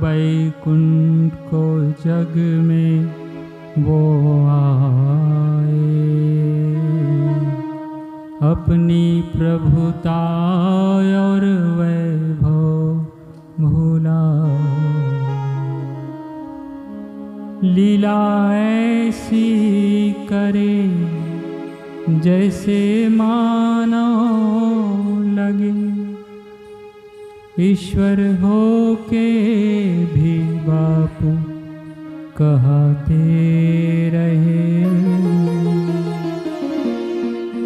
वैकुंठ को जग में वो आए, अपनी प्रभुता और वैभव भूला। लीला ऐसी करे जैसे मानो लगे, ईश्वर हो के भी बापू कहते रहे,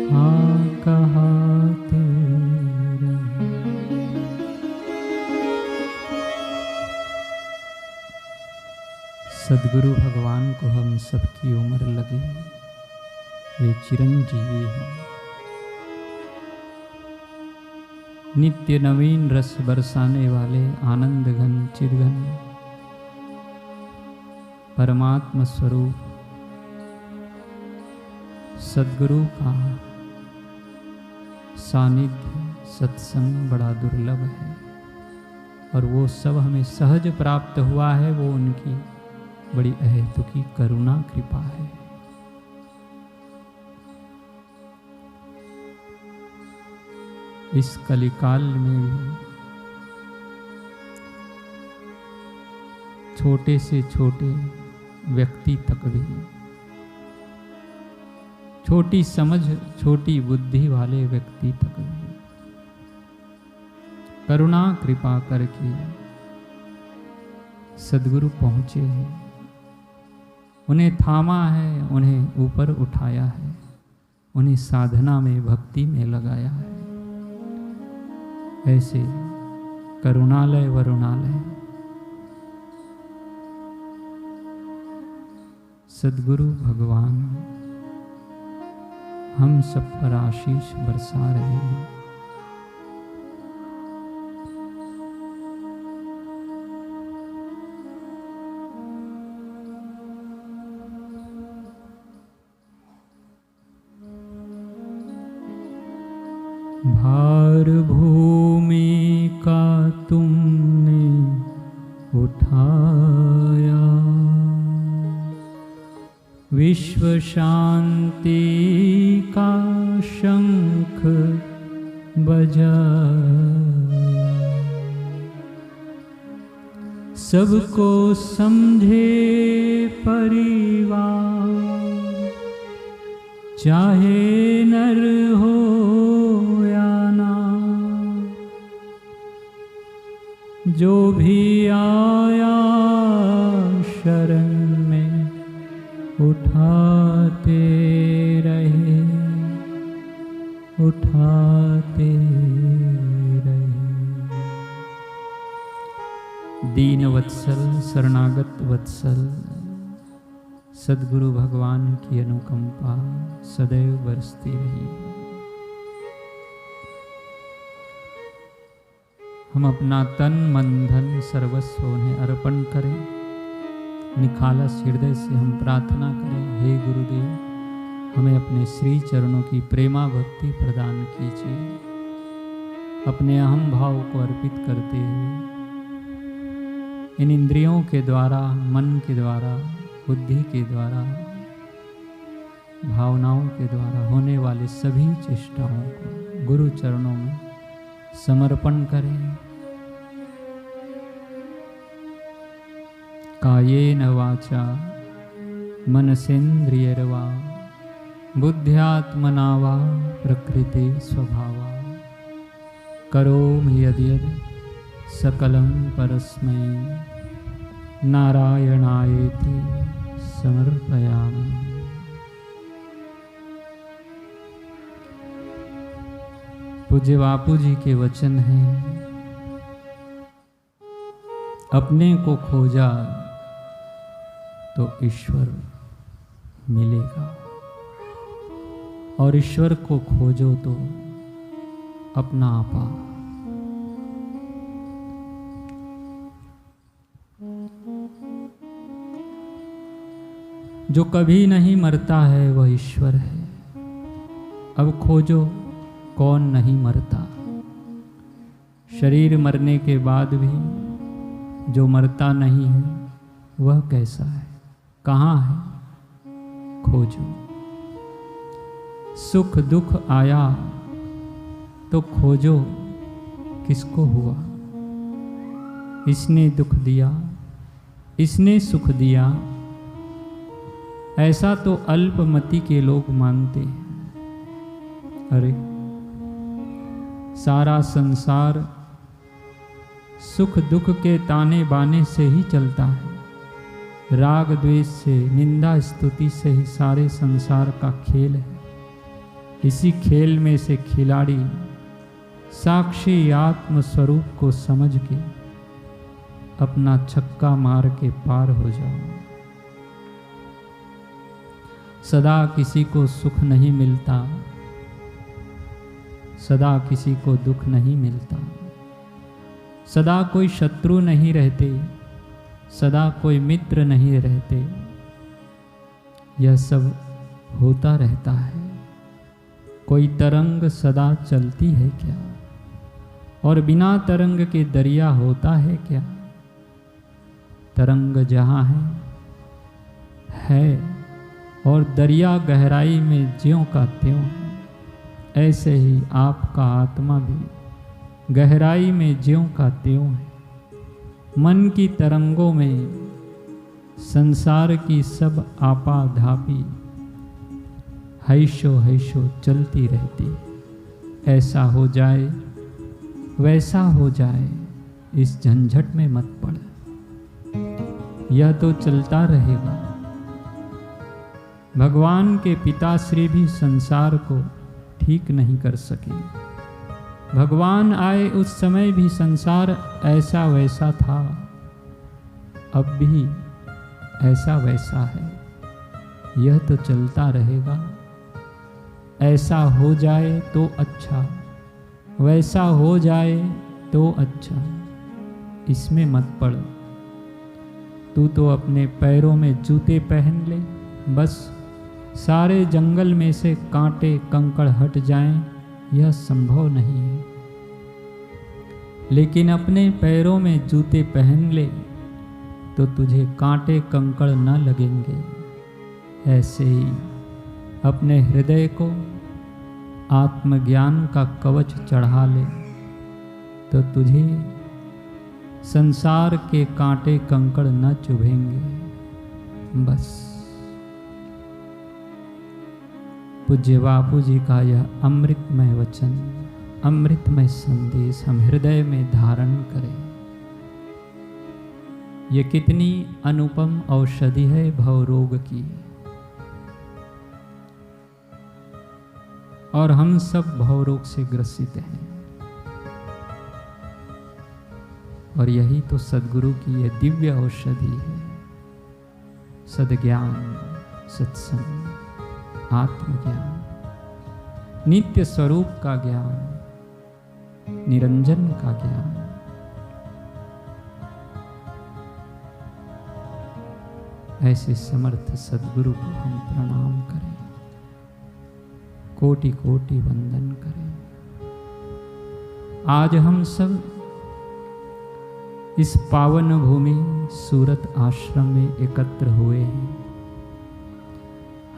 हाँ कहते रहे। सद्गुरु भगवान को हम सबकी उम्र लगे, वे चिरंजीवी हैं। नित्य नवीन रस बरसाने वाले आनंद घन चिदघन परमात्मा स्वरूप सद्गुरु का सानिध्य सत्संग बड़ा दुर्लभ है, और वो सब हमें सहज प्राप्त हुआ है। वो उनकी बड़ी अहेतुकी करुणा कृपा है। इस कलिकाल में भी छोटे से छोटे व्यक्ति तक भी छोटी समझ छोटी बुद्धि वाले व्यक्ति तक भी करुणा कृपा करके सद्गुरु पहुँचे हैं, उन्हें थामा है, उन्हें ऊपर उठाया है, उन्हें साधना में भक्ति में लगाया है। ऐसे करुणालय वरुणालय सद्गुरु भगवान हम सब पर आशीष बरसा रहे हैं। भार भूमि का तुमने उठाया, विश्व शांति का शंख बजाया, सबको समझे परिवार, चाहे नर हो जो भी आया शरण में उठाते रहे, उठाते रहे। दीन वत्सल शरणागत वत्सल सद्गुरु भगवान की अनुकंपा सदैव बरसती रही। हम अपना तन मन धन सर्वस्व उन्हें अर्पण करें। निखालस हृदय से हम प्रार्थना करें, हे गुरुदेव हमें अपने श्री चरणों की प्रेमा भक्ति प्रदान कीजिए। अपने अहम भाव को अर्पित करते हुए इन इंद्रियों के द्वारा, मन के द्वारा, बुद्धि के द्वारा, भावनाओं के द्वारा होने वाले सभी चेष्टाओं को गुरु चरणों में समर्पण करें। कायेन वाचा मनसेन्द्रियर्वा बुद्ध्यात्मना वा प्रकृते स्वभावा करोमि यद्यद् सकलं परस्मै नारायणायेति समर्पयामि। पूज्य बापू जी के वचन हैं, अपने को खोजा तो ईश्वर मिलेगा, और ईश्वर को खोजो तो अपना आपा। जो कभी नहीं मरता है वह ईश्वर है। अब खोजो कौन नहीं मरता। शरीर मरने के बाद भी जो मरता नहीं है वह कैसा है, कहाँ है, खोजो। सुख दुख आया तो खोजो किसको हुआ। इसने दुख दिया, इसने सुख दिया, ऐसा तो अल्पमति के लोग मानते हैं। अरे सारा संसार सुख दुख के ताने बाने से ही चलता है। राग द्वेष से, निंदा स्तुति से ही सारे संसार का खेल है। इसी खेल में से खिलाड़ी साक्षी आत्म स्वरूप को समझ के अपना छक्का मार के पार हो जाओ। सदा किसी को सुख नहीं मिलता, सदा किसी को दुख नहीं मिलता, सदा कोई शत्रु नहीं रहते, सदा कोई मित्र नहीं रहते। यह सब होता रहता है। कोई तरंग सदा चलती है क्या, और बिना तरंग के दरिया होता है क्या। तरंग जहाँ है और दरिया गहराई में ज्यों का त्यों है। ऐसे ही आपका आत्मा भी गहराई में ज्यों का त्यों है। मन की तरंगों में संसार की सब आपाधापी हैशो हैशो चलती रहती है। ऐसा हो जाए वैसा हो जाए, इस झंझट में मत पड़। यह तो चलता रहेगा। भगवान के पिताश्री भी संसार को ठीक नहीं कर सके। भगवान आए उस समय भी संसार ऐसा वैसा था, अब भी ऐसा वैसा है। यह तो चलता रहेगा। ऐसा हो जाए तो अच्छा, वैसा हो जाए तो अच्छा, इसमें मत पड़। तू तो अपने पैरों में जूते पहन ले, बस सारे जंगल में से कांटे कंकड़ हट जाएं, यह संभव नहीं है। लेकिन अपने पैरों में जूते पहन ले तो तुझे कांटे कंकड़ न लगेंगे। ऐसे ही अपने हृदय को आत्मज्ञान का कवच चढ़ा ले तो तुझे संसार के कांटे कंकड़ न चुभेंगे। बस पूज्य बापू जी का यह अमृतमय वचन, अमृतमय संदेश हम हृदय में धारण करें। ये कितनी अनुपम औषधि है भवरोग की। और हम सब भवरोग से ग्रसित हैं। और यही तो सद्गुरु की यह दिव्य औषधि है। सद्ज्ञान, सत्संग, आत्मज्ञान, नित्य स्वरूप का ज्ञान, निरंजन का ज्ञान। ऐसे समर्थ सद्गुरु को हम प्रणाम करें, कोटि कोटि वंदन करें। आज हम सब इस पावन भूमि सूरत आश्रम में एकत्र हुए हैं।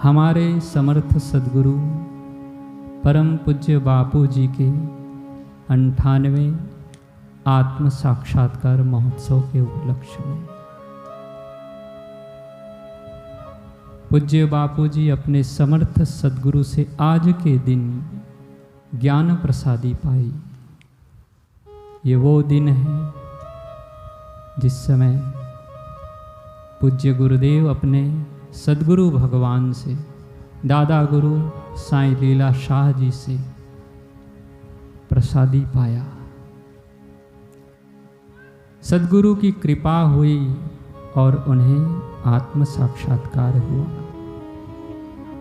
हमारे समर्थ सद्गुरु परम पूज्य बापू जी के 98वें आत्म साक्षात्कार महोत्सव के उपलक्ष्य में पूज्य बापू जी अपने समर्थ सद्गुरु से आज के दिन ज्ञान प्रसादी पाई। ये वो दिन है जिस समय पूज्य गुरुदेव अपने सद्गुरु भगवान से, दादा गुरु साईं लीला शाह जी से प्रसादी पाया। सद्गुरु की कृपा हुई और उन्हें आत्म साक्षात्कार हुआ।